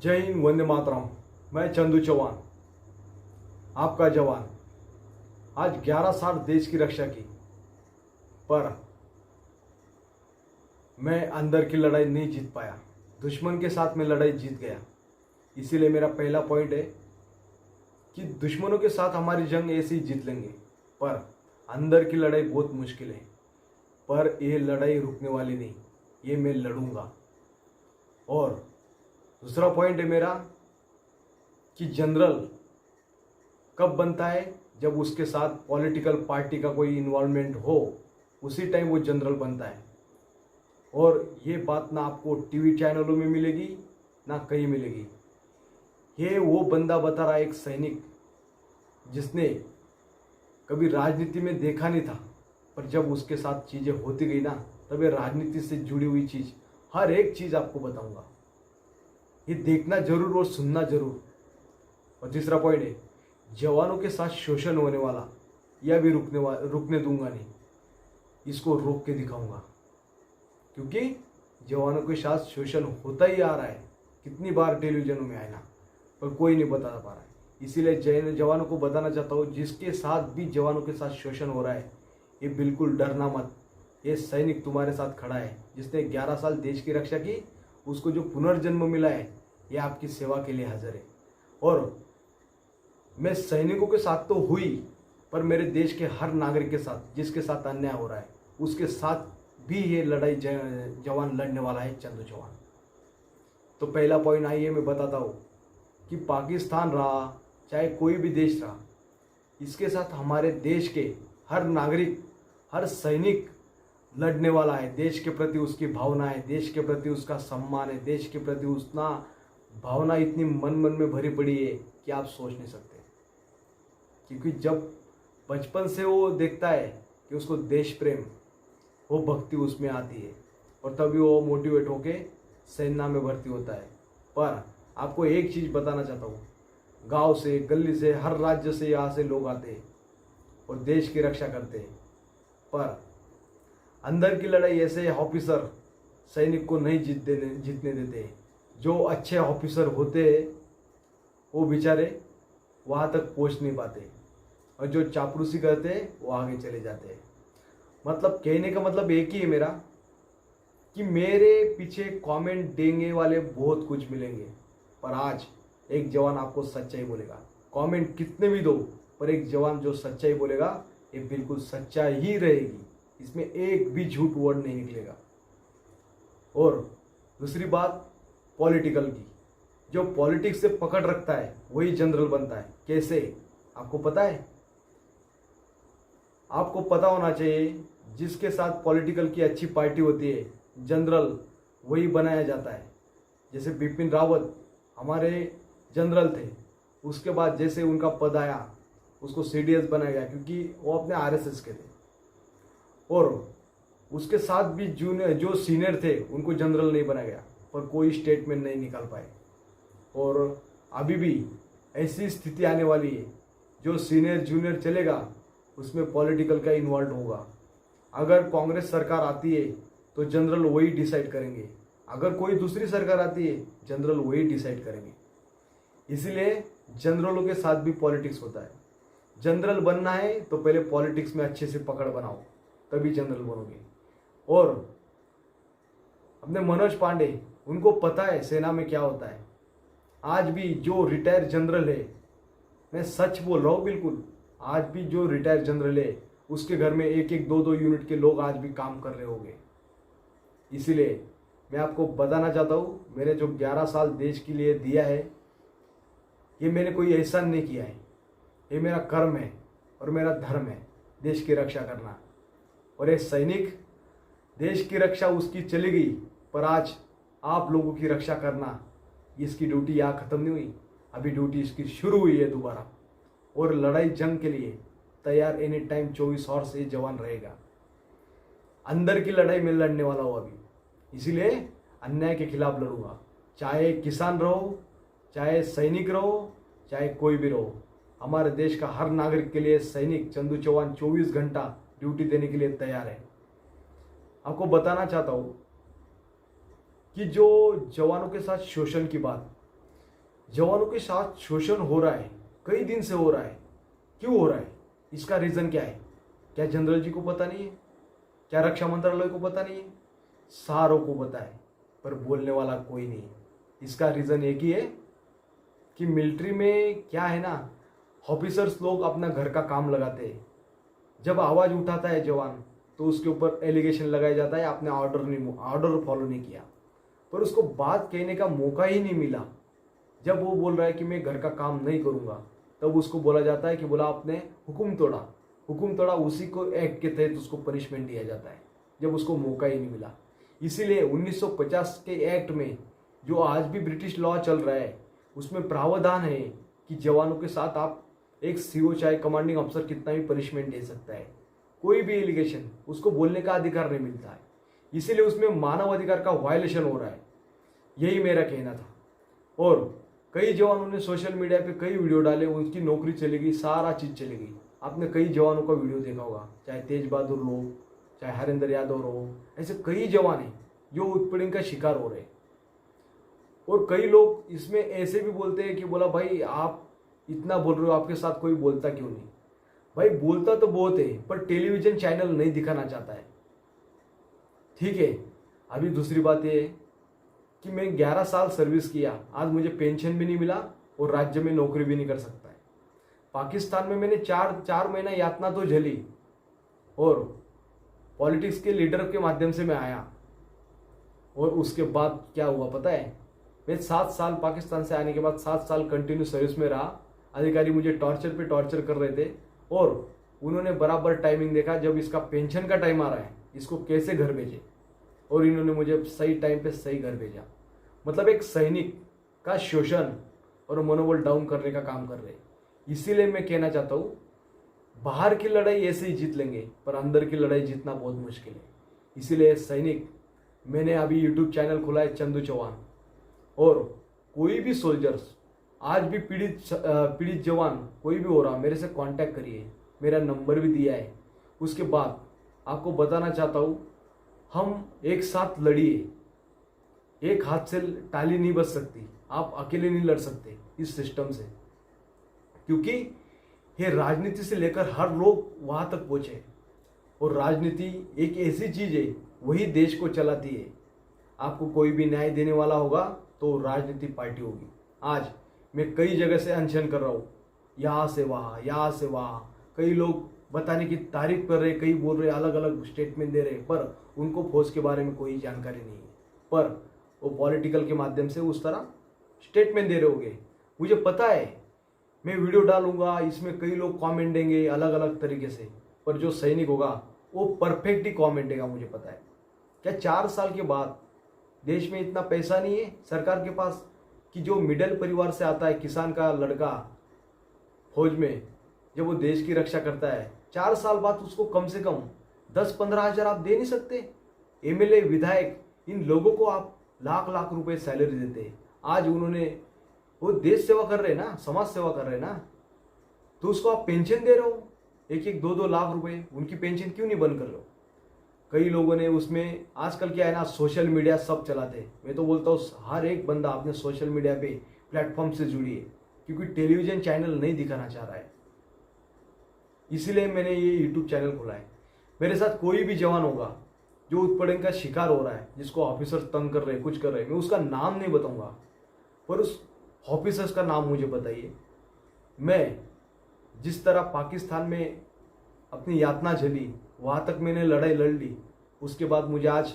जय हिंद, वंदे मातरम। मैं चंदू चौहान, आपका जवान। आज 11 साल देश की रक्षा की, पर मैं अंदर की लड़ाई नहीं जीत पाया। दुश्मन के साथ मैं लड़ाई जीत गया। इसीलिए मेरा पहला पॉइंट है कि दुश्मनों के साथ हमारी जंग ऐसे ही जीत लेंगे, पर अंदर की लड़ाई बहुत मुश्किल है। पर यह लड़ाई रुकने वाली नहीं, ये मैं लड़ूंगा। और दूसरा पॉइंट है मेरा कि जनरल कब बनता है, जब उसके साथ पॉलिटिकल पार्टी का कोई इन्वॉल्वमेंट हो, उसी टाइम वो जनरल बनता है। और ये बात ना आपको टीवी चैनलों में मिलेगी ना कहीं मिलेगी। ये वो बंदा बता रहा है, एक सैनिक जिसने कभी राजनीति में देखा नहीं था, पर जब उसके साथ चीज़ें होती गई ना, तब ये राजनीति से जुड़ी हुई चीज़, हर एक चीज़ आपको बताऊंगा। ये देखना जरूर और सुनना जरूर। और तीसरा पॉइंट है, जवानों के साथ शोषण होने वाला, यह भी रुकने दूंगा नहीं। इसको रोक के दिखाऊंगा, क्योंकि जवानों के साथ शोषण होता ही आ रहा है। कितनी बार टेलीविजन में आया ना, पर कोई नहीं बता पा रहा है। इसीलिए जवानों को बताना चाहता हूँ, जिसके साथ भी जवानों के साथ शोषण हो रहा है, ये बिल्कुल डरना मत। ये सैनिक तुम्हारे साथ खड़ा है, जिसने 11 साल देश की रक्षा की। उसको जो पुनर्जन्म मिला है, ये आपकी सेवा के लिए हाजिर है। और मैं सैनिकों के साथ तो हुई, पर मेरे देश के हर नागरिक के साथ, जिसके साथ अन्याय हो रहा है, उसके साथ भी ये लड़ाई जवान लड़ने वाला है, चंदू चौहान। तो पहला पॉइंट आइए मैं बताता हूँ कि पाकिस्तान रहा चाहे कोई भी देश रहा, इसके साथ हमारे देश के हर नागरिक, हर सैनिक लड़ने वाला है। देश के प्रति उसकी भावना है, देश के प्रति उसका सम्मान है, देश के प्रति उसका भावना इतनी मन में भरी पड़ी है कि आप सोच नहीं सकते। क्योंकि जब बचपन से वो देखता है कि उसको देश प्रेम, वो भक्ति उसमें आती है, और तभी वो मोटिवेट होके सेना में भर्ती होता है। पर आपको एक चीज़ बताना चाहता हूँ, गांव से, गली से, हर राज्य से यहाँ से लोग आते हैं और देश की रक्षा करते हैं। पर अंदर की लड़ाई ऐसे ऑफिसर सैनिक को नहीं जीतने देते। जो अच्छे ऑफिसर होते हैं वो बेचारे वहाँ तक पहुँच नहीं पाते, और जो चापलूसी करते हैं वो आगे चले जाते हैं। मतलब कहने का मतलब एक ही है मेरा, कि मेरे पीछे कमेंट देंगे वाले बहुत कुछ मिलेंगे, पर आज एक जवान आपको सच्चाई बोलेगा। कमेंट कितने भी दो, पर एक जवान जो सच्चाई बोलेगा, ये बिल्कुल सच्चा ही रहेगी। इसमें एक भी झूठ वर्ड नहीं निकलेगा। और दूसरी बात पॉलिटिकल की, जो पॉलिटिक्स से पकड़ रखता है वही जनरल बनता है। कैसे, आपको पता है? आपको पता होना चाहिए, जिसके साथ पॉलिटिकल की अच्छी पार्टी होती है, जनरल वही बनाया जाता है। जैसे बिपिन रावत हमारे जनरल थे, उसके बाद जैसे उनका पद आया, उसको सीडीएस बनाया गया, क्योंकि वो अपने आरएसएस के थे। और उसके साथ भी जो सीनियर थे, उनको जनरल नहीं बनाया गया, पर कोई स्टेटमेंट नहीं निकाल पाए। और अभी भी ऐसी स्थिति आने वाली है, जो सीनियर जूनियर चलेगा उसमें पॉलिटिकल का इन्वॉल्व होगा। अगर कांग्रेस सरकार आती है तो जनरल वही डिसाइड करेंगे, अगर कोई दूसरी सरकार आती है जनरल वही डिसाइड करेंगे। इसीलिए जनरलों के साथ भी पॉलिटिक्स होता है। जनरल बनना है तो पहले पॉलिटिक्स में अच्छे से पकड़ बनाओ, तभी जनरल बनोगे। और अपने मनोज पांडे, उनको पता है सेना में क्या होता है। आज भी जो रिटायर जनरल है, मैं सच बोल रहा हूँ बिल्कुल, आज भी जो रिटायर जनरल है, उसके घर में एक एक दो दो यूनिट के लोग आज भी काम कर रहे होंगे। इसीलिए मैं आपको बताना चाहता हूँ, मैंने जो 11 साल देश के लिए दिया है, ये मैंने कोई एहसान नहीं किया है। ये मेरा कर्म है और मेरा धर्म है, देश की रक्षा करना। और ये सैनिक, देश की रक्षा उसकी चली गई, पर आज आप लोगों की रक्षा करना, इसकी ड्यूटी यहाँ ख़त्म नहीं हुई, अभी ड्यूटी इसकी शुरू हुई है दोबारा। और लड़ाई जंग के लिए तैयार एनी टाइम 24 आवर्स ये जवान रहेगा। अंदर की लड़ाई में लड़ने वाला हूँ अभी, इसीलिए अन्याय के खिलाफ लड़ूंगा। चाहे किसान रहो, चाहे सैनिक रहो, चाहे कोई भी रहो, हमारे देश का हर नागरिक के लिए सैनिक चंदू चौहान 24 घंटा ड्यूटी देने के लिए तैयार है। आपको बताना चाहता हूँ कि जो जवानों के साथ शोषण की बात, जवानों के साथ शोषण हो रहा है, कई दिन से हो रहा है। क्यों हो रहा है? इसका रीजन क्या है? क्या जनरल जी को पता नहीं है? क्या रक्षा मंत्रालय को पता नहीं है? सारों को पता है, पर बोलने वाला कोई नहीं। इसका रीजन एक ही है कि मिलिट्री में क्या है ना, ऑफिसर्स लोग अपना घर का काम लगाते हैं। जब आवाज उठाता है जवान तो उसके ऊपर एलिगेशन लगाया जाता है आपने ऑर्डर फॉलो नहीं किया, पर उसको बात कहने का मौका ही नहीं मिला। जब वो बोल रहा है कि मैं घर का काम नहीं करूंगा, तब उसको बोला जाता है कि बोला आपने हुक्म तोड़ा। हुक्म तोड़ा, उसी को एक्ट के तहत उसको पनिशमेंट दिया जाता है, जब उसको मौका ही नहीं मिला। इसीलिए 1950 के एक्ट में जो आज भी ब्रिटिश लॉ चल रहा है, उसमें प्रावधान है कि जवानों के साथ आप एक सीओ चाहे कमांडिंग अफसर कितना भी पनिशमेंट दे सकता है। कोई भी एलिगेशन उसको बोलने का अधिकार नहीं मिलता है। इसीलिए उसमें मानव अधिकार का वायलेशन हो रहा है। यही मेरा कहना था। और कई जवानों ने सोशल मीडिया पे कई वीडियो डाले, उनकी नौकरी चली गई, सारा चीज चली गई। आपने कई जवानों का वीडियो देखा होगा, चाहे तेज बहादुर लोग, चाहे हरिंदर यादव हो, ऐसे कई जवान हैं जो उत्पीड़न का शिकार हो रहे हैं। और कई लोग इसमें ऐसे भी बोलते हैं कि बोला भाई आप इतना बोल रहे हो, आपके साथ कोई बोलता क्यों नहीं? भाई बोलता तो बहुत है, पर टेलीविजन चैनल नहीं दिखाना चाहता है। ठीक है। अभी दूसरी बात यह है कि मैं 11 साल सर्विस किया, आज मुझे पेंशन भी नहीं मिला और राज्य में नौकरी भी नहीं कर सकता है। पाकिस्तान में मैंने चार महीना यातना तो झेली, और पॉलिटिक्स के लीडर के माध्यम से मैं आया। और उसके बाद क्या हुआ पता है? मैं 7 साल पाकिस्तान से आने के बाद 7 साल कंटिन्यू सर्विस में रहा। अधिकारी मुझे टॉर्चर पे टॉर्चर कर रहे थे, और उन्होंने बराबर टाइमिंग देखा, जब इसका पेंशन का टाइम आ रहा है इसको कैसे घर भेजे, और इन्होंने मुझे सही टाइम पे सही घर भेजा। मतलब एक सैनिक का शोषण और मनोबल डाउन करने का काम कर रहे हैं। इसीलिए मैं कहना चाहता हूँ, बाहर की लड़ाई ऐसे ही जीत लेंगे, पर अंदर की लड़ाई जीतना बहुत मुश्किल है। इसीलिए सैनिक, मैंने अभी यूट्यूब चैनल खोला है चंदू चौहान, और कोई भी सोल्जर्स आज भी पीड़ित जवान कोई भी हो रहा, मेरे से कांटेक्ट करिए, मेरा नंबर भी दिया है। उसके बाद आपको बताना चाहता हूँ, हम एक साथ लड़िए। एक हाथ से ताली नहीं बज सकती, आप अकेले नहीं लड़ सकते इस सिस्टम से, क्योंकि ये राजनीति से लेकर हर लोग वहां तक पहुंचे। और राजनीति एक ऐसी चीज है, वही देश को चलाती है। आपको कोई भी न्याय देने वाला होगा तो राजनीति पार्टी होगी। आज मैं कई जगह से अनशन कर रहा हूँ, यहाँ से वहाँ, यहाँ से वहाँ। कई लोग बताने की तारीफ कर रहे, कई बोल रहे, अलग अलग स्टेटमेंट दे रहे, पर उनको फौज के बारे में कोई जानकारी नहीं है। पर वो पॉलिटिकल के माध्यम से उस तरह स्टेटमेंट दे रहे होंगे। मुझे पता है, मैं वीडियो डालूंगा, इसमें कई लोग कमेंट देंगे अलग अलग तरीके से, पर जो सैनिक होगा वो परफेक्ट ही कमेंट देगा। मुझे पता है। क्या 4 साल के बाद देश में इतना पैसा नहीं है सरकार के पास कि जो मिडिल परिवार से आता है, किसान का लड़का फौज में, जब वो देश की रक्षा करता है, 4 साल बाद उसको कम से कम 10-15 हजार आप दे नहीं सकते? एमएलए, विधायक, इन लोगों को आप लाख लाख रुपए सैलरी देते हैं। आज उन्होंने, वो देश सेवा कर रहे हैं ना, समाज सेवा कर रहे हैं ना, तो उसको आप पेंशन दे रहे हो 1-1, 2-2 लाख रुपए। उनकी पेंशन क्यों नहीं बंद कर रहे हो? कई लोगों ने उसमें, आजकल क्या है ना, सोशल मीडिया सब चलाते हैं। मैं तो बोलता हूँ हर एक बंदा अपने सोशल मीडिया पे प्लेटफॉर्म से जुड़िए, क्योंकि टेलीविजन चैनल नहीं दिखाना चाह रहा है। इसीलिए मैंने ये यूट्यूब चैनल खोला है। मेरे साथ कोई भी जवान होगा जो उत्पीड़न का शिकार हो रहा है, जिसको ऑफिसर तंग कर रहे हैं, कुछ कर रहे हैं, मैं उसका नाम नहीं बताऊंगा, पर उस ऑफिसर्स का नाम मुझे बताइए। मैं जिस तरह पाकिस्तान में अपनी यातना झेली, वहां तक मैंने लड़ाई लड़ ली, उसके बाद मुझे आज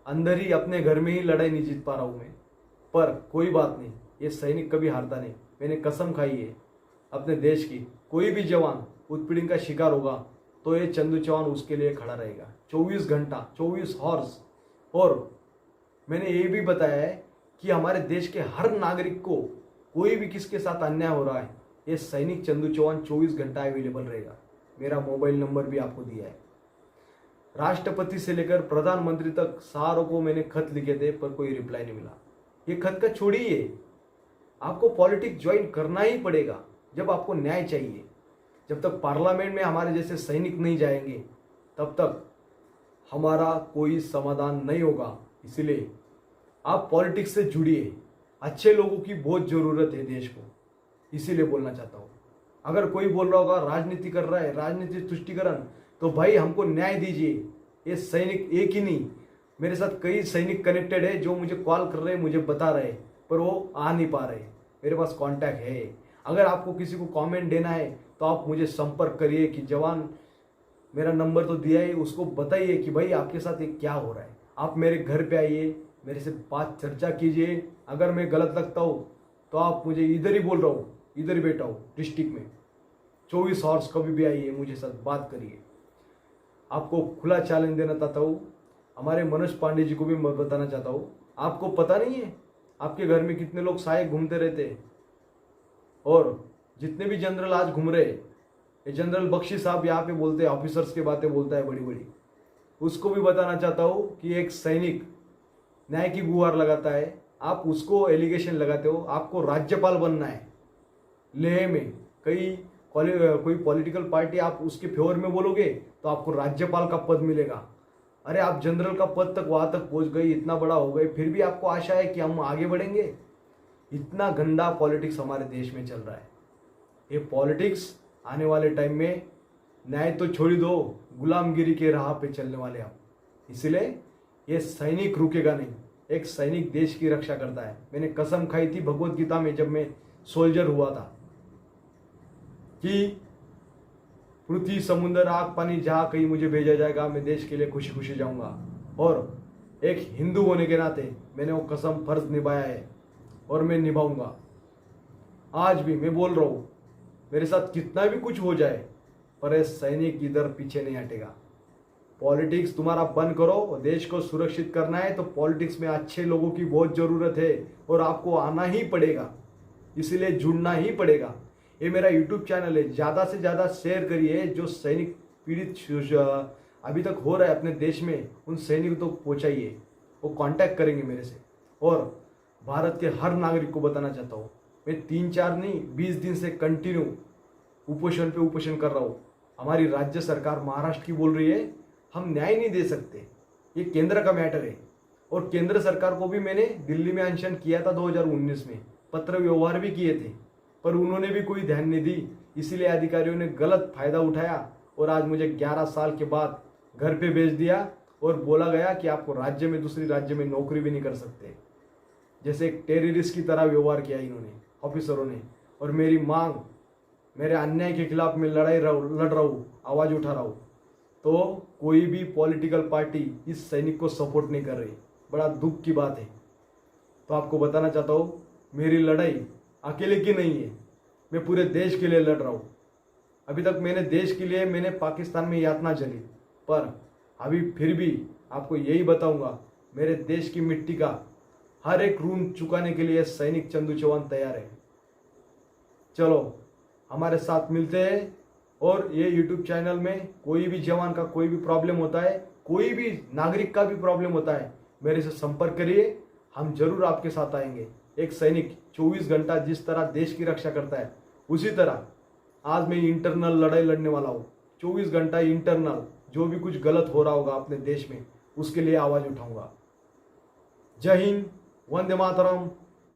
अंदर ही अपने घर में ही लड़ाई नहीं जीत पा रहा हूं मैं। पर कोई बात नहीं, ये सैनिक कभी हारता नहीं। मैंने कसम खाई है अपने देश की, कोई भी जवान उत्पीड़न का शिकार होगा तो ये चंदू चौहान उसके लिए खड़ा रहेगा 24 घंटा, 24 हॉर्स। और मैंने ये भी बताया है कि हमारे देश के हर नागरिक को, कोई भी किसके साथ अन्याय हो रहा है, ये सैनिक चंदू चौहान 24 घंटा अवेलेबल रहेगा। मेरा मोबाइल नंबर भी आपको दिया है। राष्ट्रपति से लेकर प्रधानमंत्री तक सारों को मैंने खत लिखे थे, पर कोई रिप्लाई नहीं मिला। ये खत का छोड़िए, आपको पॉलिटिक्स ज्वाइन करना ही पड़ेगा जब आपको न्याय चाहिए। जब तक पार्लियामेंट में हमारे जैसे सैनिक नहीं जाएंगे, तब तक हमारा कोई समाधान नहीं होगा। इसलिए आप पॉलिटिक्स से जुड़िए, अच्छे लोगों की बहुत ज़रूरत है देश को, इसीलिए बोलना चाहता हूँ। अगर कोई बोल रहा होगा राजनीति कर रहा है, राजनीति तुष्टिकरण, तो भाई हमको न्याय दीजिए। ये सैनिक एक ही नहीं, मेरे साथ कई सैनिक कनेक्टेड है जो मुझे कॉल कर रहे हैं, मुझे बता रहे, पर वो आ नहीं पा रहे। मेरे पास कांटेक्ट है। अगर आपको किसी को कमेंट देना है तो आप मुझे संपर्क करिए कि जवान, मेरा नंबर तो दिया है, उसको बताइए कि भाई आपके साथ ये क्या हो रहा है। आप मेरे घर पे आइए, मेरे से बात चर्चा कीजिए। अगर मैं गलत लगता हूँ तो आप मुझे इधर ही बोल रहा हूँ, इधर ही बैठा हूँ डिस्ट्रिक्ट में, 24 आवर्स कभी भी आइए, मुझे साथ बात करिए। आपको खुला चैलेंज देना चाहता हूँ। हमारे मनोज पांडे जी को भी मैं बताना चाहता हूँ, आपको पता नहीं है आपके घर में कितने लोग सहायक घूमते रहते हैं, और जितने भी जनरल आज घूम रहे, ये जनरल बख्शी साहब यहाँ पे बोलते हैं, ऑफिसर्स की बातें बोलता है बड़ी बड़ी, उसको भी बताना चाहता हूँ कि एक सैनिक न्याय की गुहार लगाता है, आप उसको एलिगेशन लगाते हो। आपको राज्यपाल बनना है लेह में, कोई पॉलिटिकल पार्टी आप उसके फेवर में बोलोगे तो आपको राज्यपाल का पद मिलेगा। अरे आप जनरल का पद तक वहां तक पहुंच गए, इतना बड़ा हो गए, फिर भी आपको आशा है कि हम आगे बढ़ेंगे। इतना गंदा पॉलिटिक्स हमारे देश में चल रहा है। ये पॉलिटिक्स आने वाले टाइम में न्याय तो छोड़ दो, गुलामगिरी के राह पे चलने वाले आप। इसलिए ये सैनिक रुकेगा नहीं। एक सैनिक देश की रक्षा करता है। मैंने कसम खाई थी भगवत गीता में जब मैं सोल्जर हुआ था कि पृथ्वी समुद्र आग पानी जहां कहीं मुझे भेजा जाएगा, मैं देश के लिए खुशी खुशी जाऊंगा। और एक हिंदू होने के नाते मैंने वो कसम फर्ज निभाया है और मैं निभाऊंगा। आज भी मैं बोल रहा हूं, मेरे साथ कितना भी कुछ हो जाए, पर ये सैनिक इधर पीछे नहीं हटेगा। पॉलिटिक्स तुम्हारा बंद करो। देश को सुरक्षित करना है तो पॉलिटिक्स में अच्छे लोगों की बहुत जरूरत है, और आपको आना ही पड़ेगा, इसीलिए जुड़ना ही पड़ेगा। ये मेरा यूट्यूब चैनल है, ज़्यादा से ज़्यादा शेयर करिए। जो सैनिक पीड़ित अभी तक हो रहा है अपने देश में, उन सैनिकों को पहुँचाइए, वो कांटेक्ट करेंगे मेरे से। और भारत के हर नागरिक को बताना चाहता हूँ, मैं 3-4 नहीं 20 दिन से कंटिन्यू उपोषण पे उपोषण कर रहा हूँ। हमारी राज्य सरकार महाराष्ट्र की बोल रही है हम न्याय नहीं दे सकते, ये केंद्र का मैटर है। और केंद्र सरकार को भी मैंने दिल्ली में अनशन किया था 2019 में, पत्र व्यवहार भी किए थे, पर उन्होंने भी कोई ध्यान नहीं दी। इसीलिए अधिकारियों ने गलत फायदा उठाया और आज मुझे 11 साल के बाद घर पे भेज दिया और बोला गया कि आपको राज्य में, दूसरी राज्य में नौकरी भी नहीं कर सकते। जैसे एक टेररिस्ट की तरह व्यवहार किया इन्होंने, ऑफिसरों ने। और मेरी मांग, मेरे अन्याय के खिलाफ मैं लड़ रहा हूँ, आवाज़ उठा रहा हूँ, तो कोई भी पॉलिटिकल पार्टी इस सैनिक को सपोर्ट नहीं कर रही। बड़ा दुख की बात है। तो आपको बताना चाहता हूँ, मेरी लड़ाई अकेले की नहीं है, मैं पूरे देश के लिए लड़ रहा हूँ। अभी तक मैंने देश के लिए, मैंने पाकिस्तान में यातना झेली, पर अभी फिर भी आपको यही बताऊंगा, मेरे देश की मिट्टी का हर एक ऋण चुकाने के लिए सैनिक चंदू चौहान तैयार है। चलो हमारे साथ मिलते हैं। और ये यूट्यूब चैनल में कोई भी जवान का कोई भी प्रॉब्लम होता है, कोई भी नागरिक का भी प्रॉब्लम होता है, मेरे से संपर्क करिए, हम जरूर आपके साथ आएंगे। एक सैनिक 24 घंटा जिस तरह देश की रक्षा करता है, उसी तरह आज मैं इंटरनल लड़ाई लड़ने वाला हूँ। 24 घंटा इंटरनल, जो भी कुछ गलत हो रहा होगा अपने देश में, उसके लिए आवाज़ उठाऊंगा। जय हिंद, वंदे मातरम।